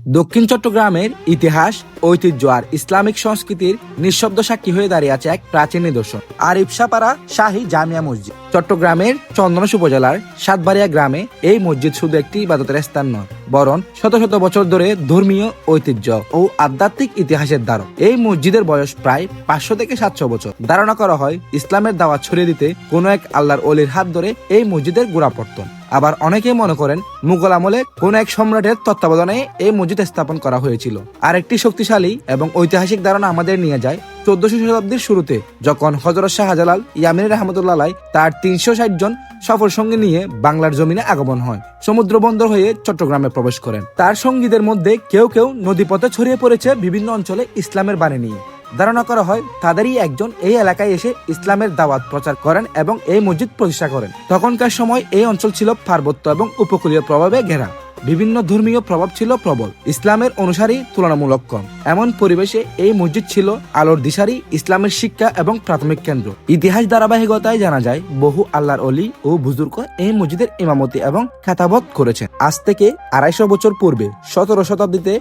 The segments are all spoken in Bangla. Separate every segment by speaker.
Speaker 1: দক্ষিণ চট্টগ্রামের ইতিহাস, ঐতিহ্য আর ইসলামিক সংস্কৃতির নিঃশব্দ সাক্ষী হয়ে দাঁড়িয়ে আছে এক প্রাচীন নিদর্শন আরিফশাপাড়া শাহী জামিয়া মসজিদ। চট্টগ্রামের চন্দনাইশ উপজেলার সাতবাড়িয়া গ্রামে এই মসজিদ শুধু একটি ইবাদতের স্থান নয়, বরং শত শত বছর ধরে ধর্মীয় ঐতিহ্য ও আধ্যাত্মিক ইতিহাসের ধারক। এই মসজিদের বয়স প্রায় 500 থেকে 700 বছর। ধারণা করা হয় ইসলামের দাওয়াত ছড়িয়ে দিতে কোনো এক আল্লাহর ওলির হাত ধরে এই মসজিদের গোড়াপত্তন। আবার অনেকেই মনে করেন মুঘল আমলে কোন এক সম্রাটের তত্ত্বাবধানে এই মসজিদ স্থাপন করা হয়েছিল। আরেকটি শক্তিশালী এবং ঐতিহাসিক ধারণা আমাদের নিয়ে যায় 1400 শতাব্দীর শুরুতে, যখন হযরত শাহজালাল ইয়ামিনী রহমতুল্লাহ আলাইহি তার 360 জন সফর সঙ্গী নিয়ে বাংলার জমিনে আগমন হয়। সমুদ্র বন্দর হয়ে চট্টগ্রামে প্রবেশ করেন। তার সঙ্গীদের মধ্যে কেউ কেউ নদীপথে ছড়িয়ে পড়েছে বিভিন্ন অঞ্চলে ইসলামের বাণী নিয়ে। ধারণা করা হয় তাদেরই একজন এই এলাকায় এসে ইসলামের দাওয়াত প্রচার করেন এবং এই মসজিদ প্রতিষ্ঠা করেন। তখনকার সময় এই অঞ্চল ছিল পার্বত্য এবং উপকূলীয় প্রভাবে ঘেরা। বিভিন্ন ধর্মীয় প্রভাব ছিল প্রবল, ইসলামের অনুসারী তুলনামূলক কম। এমন পরিবেশে এই মসজিদ ছিল আলোর দিশারি, ইসলামের শিক্ষা এবং প্রাথমিক কেন্দ্র। ইতিহাস ধারাবাহিকতায় জানা যায় বহু আল্লাহর অলি ও বুজুর্গ এই মসজিদের ইমামতি এবং খেতাবত করেছেন। আজ থেকে 250 বছর পূর্বে 17 শতাব্দীতে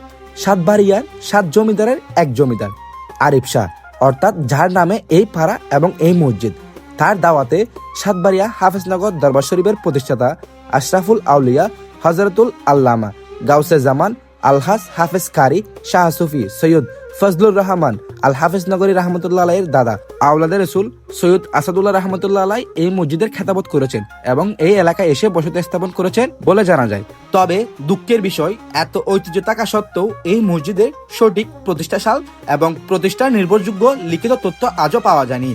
Speaker 1: সাতবাড়িয়ার 7 জমিদারের এক জমিদার আরিফ শাহ, অর্থাৎ যার নামে এই পাড়া এবং এই মসজিদ, তার দাওয়াতে সাতবাড়িয়া হাফেজনগর দরবার শরীফের প্রতিষ্ঠাতা আশরাফুল আউলিয়া হযরতুল আল্লামা গাউসে জামান আলহাজ হাফেজ কারি শাহ সুফি সৈয়দ ফজলুর রহমান আল হাফেজ নগরী রহমতুল্লাহ আলাইহির দাদা আওলাদে রসুল সৈয়দ আসাদুল্লাহ রহমতুল্লাহ আলাইহি এই মসজিদের খেতাবত করেছেন এবং এই এলাকায় এসে বসতি স্থাপন করেছেন বলে জানা যায়। তবে দুঃখের বিষয়, এত ঐতিহ্য থাকা সত্ত্বেও এই মসজিদের সঠিক প্রতিষ্ঠা সাল এবং প্রতিষ্ঠার নির্ভরযোগ্য লিখিত তথ্য আজও পাওয়া যায়নি।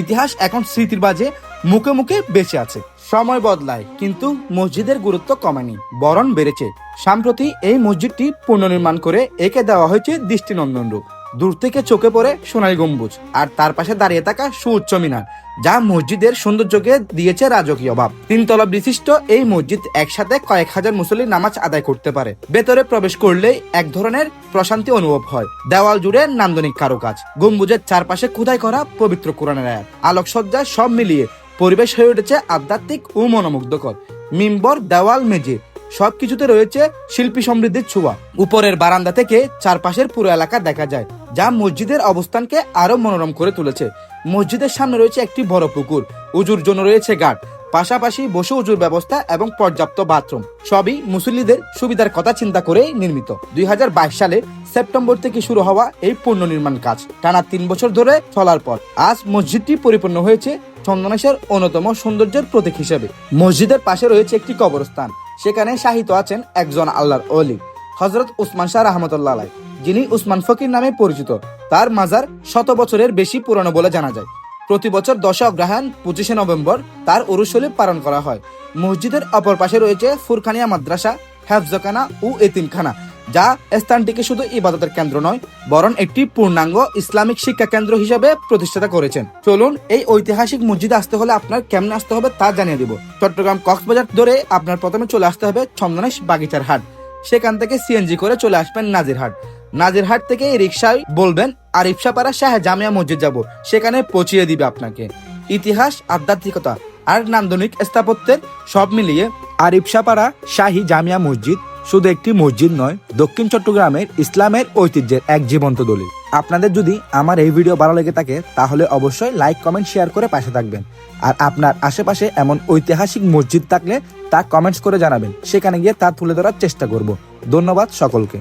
Speaker 1: ইতিহাস এখন স্মৃতির বাজে মুখে মুখে বেঁচে আছে। সময় বদলায় কিন্তু মসজিদের গুরুত্ব কমেনি, বরং বেড়েছে। সম্প্রতি এই মসজিদটি পুনর্নির্মাণ করে একে দেওয়া হয়েছে দৃষ্টিনন্দন রূপ। দূর থেকে চোখে পড়ে সোনালী গম্বুজ আর তার পাশে দাঁড়িয়ে থাকা সুউচ্চ মিনার, যা মসজিদের সৌন্দর্যকে দিয়েছে রাজকীয় ভাব। 3 তলা বিশিষ্ট এই মসজিদ একসাথে কয়েক হাজার মুসল্লি নামাজ আদায় করতে পারে। ভেতরে প্রবেশ করলেই এক ধরনের প্রশান্তি অনুভব হয়। দেওয়াল জুড়ে নান্দনিক কারুকাজ, গম্বুজের চারপাশে খোদাই করা পবিত্র কোরআনের আয়াত, আলোকসজ্জা সব মিলিয়ে পরিবেশ হয়ে উঠেছে আধ্যাত্মিক ও মনোমুগ্ধকর। মিম্বর, দেওয়াল, মেঝে সবকিছুতে রয়েছে শিল্পী সমৃদ্ধির ছোঁয়া। উপরের বারান্দা থেকে চারপাশের পুরো এলাকা দেখা যায়, যা মসজিদের অবস্থানকে আরো মনোরম করে তুলেছে। মসজিদের সামনে রয়েছে একটি বড় পুকুর, উজুর জন্য রয়েছে ঘাট, পাশাপাশি বসে উজুর ব্যবস্থা এবং পর্যাপ্ত বাথরুম। সবই মুসল্লিদের সুবিধার কথা চিন্তা করে নির্মিত। 2022 সালে সেপ্টেম্বর থেকে শুরু হওয়া এই পুনর্নির্মাণ কাজ টানা 3 বছর ধরে চলার পর আজ মসজিদটি পরিপূর্ণ হয়েছে চন্দনাইশের অন্যতম সৌন্দর্যের প্রতীক হিসেবে। মসজিদের পাশে রয়েছে একটি কবরস্থান, সেখানে শাহিত আছেন একজন আল্লাহর ওলি হযরত উসমান শাহ রহমতুল্লাহ আলাইহি, যিনি উসমান ফকির নামে পরিচিত। তার মাজার 100 বছরের বেশি পুরনো বলে জানা যায়। প্রতি বছর 10 অগ্রহায়ণ 25 নভেম্বর তার উরুস শরীফ পালন করা হয়। মসজিদের অপর পাশে রয়েছে ফুরখানিয়া মাদ্রাসা, হেফজখানা ও এতিমখানা, যা স্থানটিকে শুধু ইবাদতের কেন্দ্র নয়, বরং একটি পূর্ণাঙ্গ ইসলামিক শিক্ষা কেন্দ্র হিসেবে প্রতিষ্ঠাতা করেছেন। চলুন এই ঐতিহাসিক মসজিদে আসতে হলে আপনার কেমনে আসতে হবে তা জানিয়ে দিব। চট্টগ্রাম কক্সবাজার ধরে আপনার প্রথমে চলে আসতে হবে চন্দনাইশ বাগিচার হাট। সেখান থেকে সিএনজি করে চলে আসবেন নাজিরহাট। নাজিরহাট থেকে রিকশায় বলবেন আরিফশাপাড়া শাহ জামিয়া মসজিদ যাব, সেখানে পৌঁছিয়ে দিবে আপনাকে। ইতিহাস, আধ্যাত্মিকতা আর নান্দনিক স্থাপত্যের সব মিলিয়ে আরিফশাপাড়া শাহী জামিয়া মসজিদ শুধু একটি মসজিদ নয়, দক্ষিণ চট্টগ্রামের ইসলামের ঐতিহ্যের এক জীবন্ত দলিল। আপনাদের যদি আমার এই ভিডিও ভালো লেগে থাকে তাহলে অবশ্যই লাইক, কমেন্ট, শেয়ার করে পাশে থাকবেন। আর আপনার আশেপাশে এমন ঐতিহাসিক মসজিদ থাকলে তা কমেন্টস করে জানাবেন, সেখানে গিয়ে তা তুলে ধরার চেষ্টা করব। ধন্যবাদ সকলকে।